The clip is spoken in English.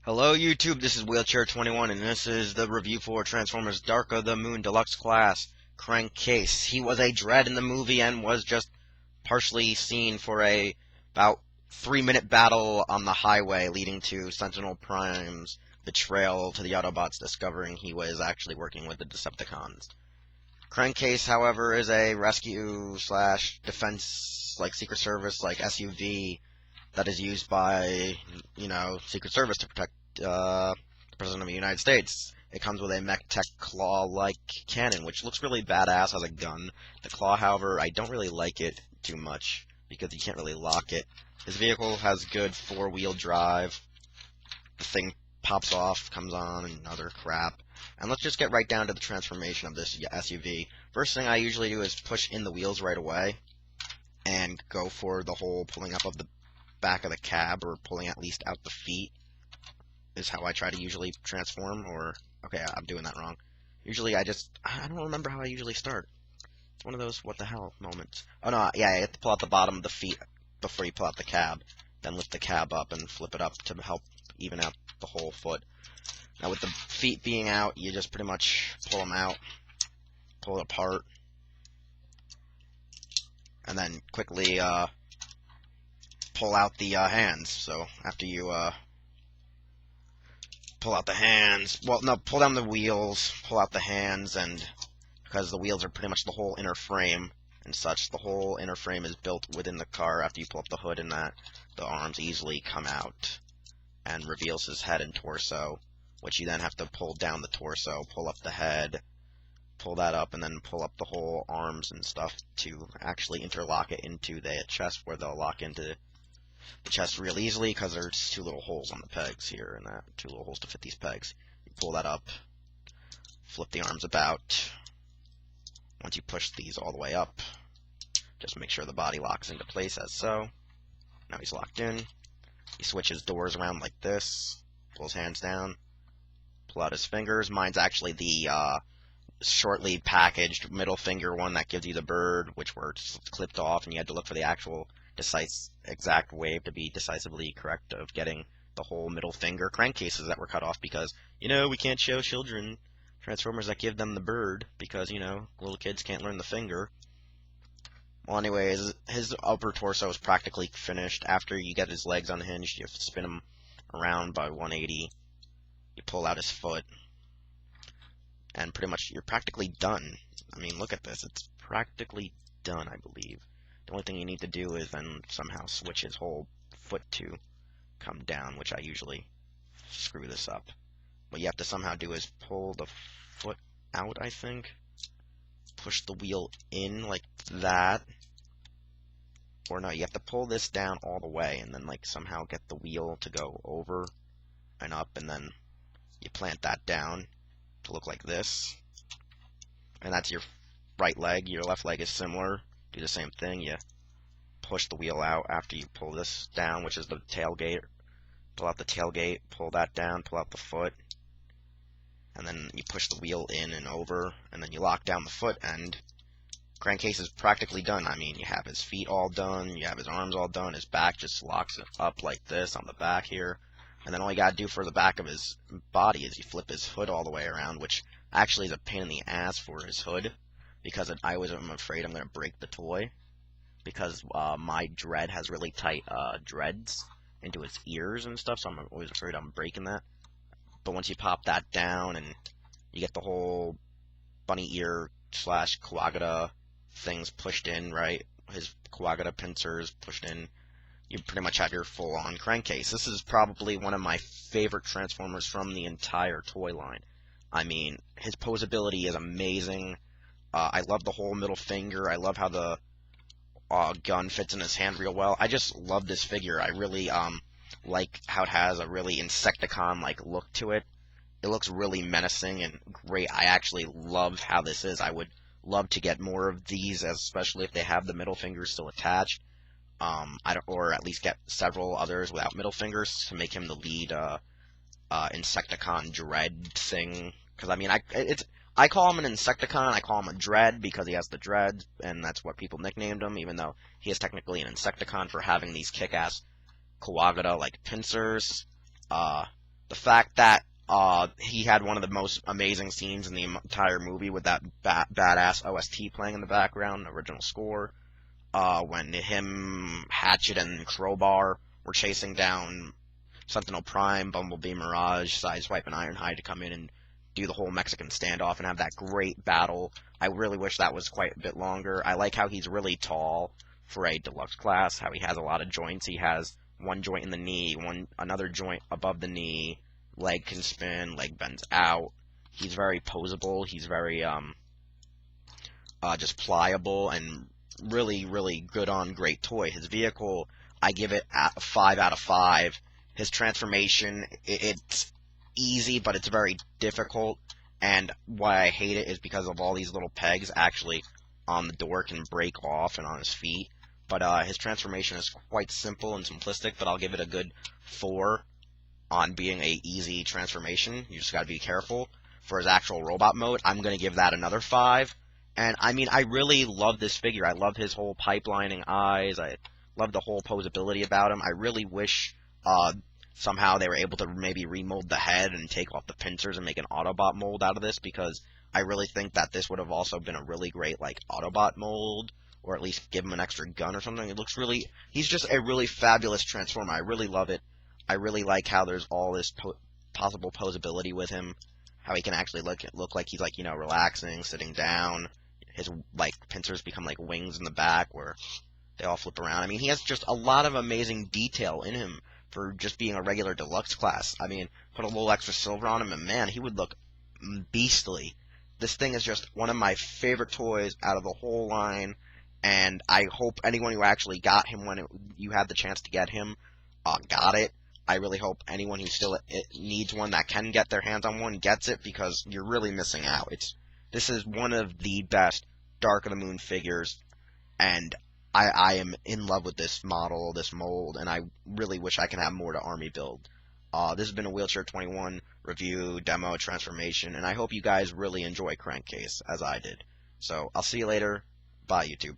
Hello YouTube, this is Wheelchair21 and this is the review for Transformers Dark of the Moon Deluxe Class Crankcase. He was a Dread in the movie and was just partially seen for a about 3-minute battle on the highway leading to Sentinel Prime's betrayal to the Autobots discovering he was actually working with the Decepticons. Crankcase, however, is a rescue slash defense Secret Service SUV that is used by, Secret Service to protect the President of the United States. It comes with a MechTech claw-like cannon, which looks really badass as a gun. The claw, however, I don't really like it too much because you can't really lock it. His vehicle has good four-wheel drive. The thing pops off, comes on, and other crap. And let's just get right down to the transformation of this SUV. First thing I usually do is push in the wheels right away and go for the whole pulling up of the back of the cab, or pulling at least out the feet, is how I try to usually transform. Or, okay, I'm doing that wrong. Usually I don't remember how I usually start. It's one of those what the hell moments. Oh no, yeah, you have to pull out the bottom of the feet before you pull out the cab, then lift the cab up and flip it up to help even out the whole foot. Now with the feet being out, you just pretty much pull them out, pull it apart, and then quickly pull out the hands. So after you pull out the hands, well, no, pull down the wheels, pull out the hands, and because the wheels are pretty much the whole inner frame and such, the whole inner frame is built within the car. After you pull up the hood and that, the arms easily come out and reveals his head and torso, which you then have to pull down the torso, pull up the head, pull that up, and then pull up the whole arms and stuff to actually interlock it into the chest, where they'll lock into the chest real easily because there's two little holes on the pegs here, and that two little holes to fit these pegs. You pull that up, flip the arms about. Once you push these all the way up, just make sure the body locks into place as so. Now he's locked in. He switches doors around like this, pull his hands down, pull out his fingers. Mine's actually the shortly packaged middle finger one that gives you the bird, which were clipped off, and you had to look for the actual exact way to be decisively correct of getting the whole middle finger crankcases that were cut off, because we can't show children Transformers that give them the bird because little kids can't learn the finger. Well, anyways, his upper torso is practically finished. After you get his legs unhinged, you have to spin him around by 180. You pull out his foot, and pretty much you're practically done. I mean, look at this, it's practically done, I believe. The only thing you need to do is then somehow switch his whole foot to come down, which I usually screw this up. What you have to somehow do is pull the foot out, I think. Push the wheel in like that. Or no, you have to pull this down all the way and then somehow get the wheel to go over and up, and then you plant that down to look like this. And that's your right leg. Your left leg is similar. Do the same thing. You push the wheel out after you pull this down, which is the tailgate. Pull out the tailgate, pull that down, pull out the foot, and then you push the wheel in and over, and then you lock down the foot, and Crankcase is practically done. I mean, you have his feet all done, you have his arms all done, his back just locks up like this on the back here, and then all you gotta do for the back of his body is you flip his hood all the way around, which actually is a pain in the ass for his hood, because I always am afraid I'm gonna break the toy, because my Dread has really tight dreads into its ears and stuff, so I'm always afraid I'm breaking that. But once you pop that down and you get the whole bunny ear slash Quagga things pushed in, right? His Quagga pincers pushed in, you pretty much have your full-on crankcase. This is probably one of my favorite Transformers from the entire toy line. I mean, his posability is amazing. I love the whole middle finger. I love how the gun fits in his hand real well. I just love this figure. I really like how it has a really Insecticon-like look to it. It looks really menacing and great. I actually love how this is. I would love to get more of these, especially if they have the middle fingers still attached. Or at least get several others without middle fingers to make him the lead Insecticon Dread thing. Because I mean, I call him an Insecticon. I call him a Dread because he has the dreads, and that's what people nicknamed him. Even though he is technically an Insecticon for having these kick-ass Quagga like pincers. The The fact that he had one of the most amazing scenes in the entire movie with that badass OST playing in the background, original score, when him, Hatchet, and Crowbar were chasing down Sentinel Prime, Bumblebee, Mirage, Sideswipe, and Ironhide to come in and do the whole Mexican standoff and have that great battle. I really wish that was quite a bit longer. I like how he's really tall for a deluxe class, how he has a lot of joints. He has one joint in the knee, another joint above the knee, leg can spin, leg bends out. He's very posable. He's very just pliable and really, really good on great toy. His vehicle, I give it a 5 out of 5. His transformation, it's easy, but it's very difficult. And why I hate it is because of all these little pegs actually on the door can break off and on his feet. But his transformation is quite simple and simplistic, but I'll give it a good 4 on being a easy transformation. You just gotta be careful. For his actual robot mode, I'm gonna give that another 5. And I mean, I really love this figure. I love his whole pipelining eyes. I love the whole posability about him. I really wish somehow they were able to maybe remold the head and take off the pincers and make an Autobot mold out of this, because I really think that this would have also been a really great like Autobot mold, or at least give him an extra gun or something. It looks really, he's just a really fabulous Transformer. I really love it. I really like how there's all this possible posability with him, how he can actually look like he's like, you know, relaxing, sitting down. His like pincers become like wings in the back where they all flip around. I mean, he has just a lot of amazing detail in him for just being a regular deluxe class. I mean, put a little extra silver on him and man, he would look beastly. This thing is just one of my favorite toys out of the whole line, and I hope anyone who actually got him when you had the chance to get him, got it. I really hope anyone who still needs one that can get their hands on one gets it, because you're really missing out. This is one of the best Dark of the Moon figures, and I am in love with this model, this mold, and I really wish I can have more to Army build. This has been a Wheelchair 21 review, demo, transformation, and I hope you guys really enjoy Crankcase, as I did. So, I'll see you later. Bye, YouTube.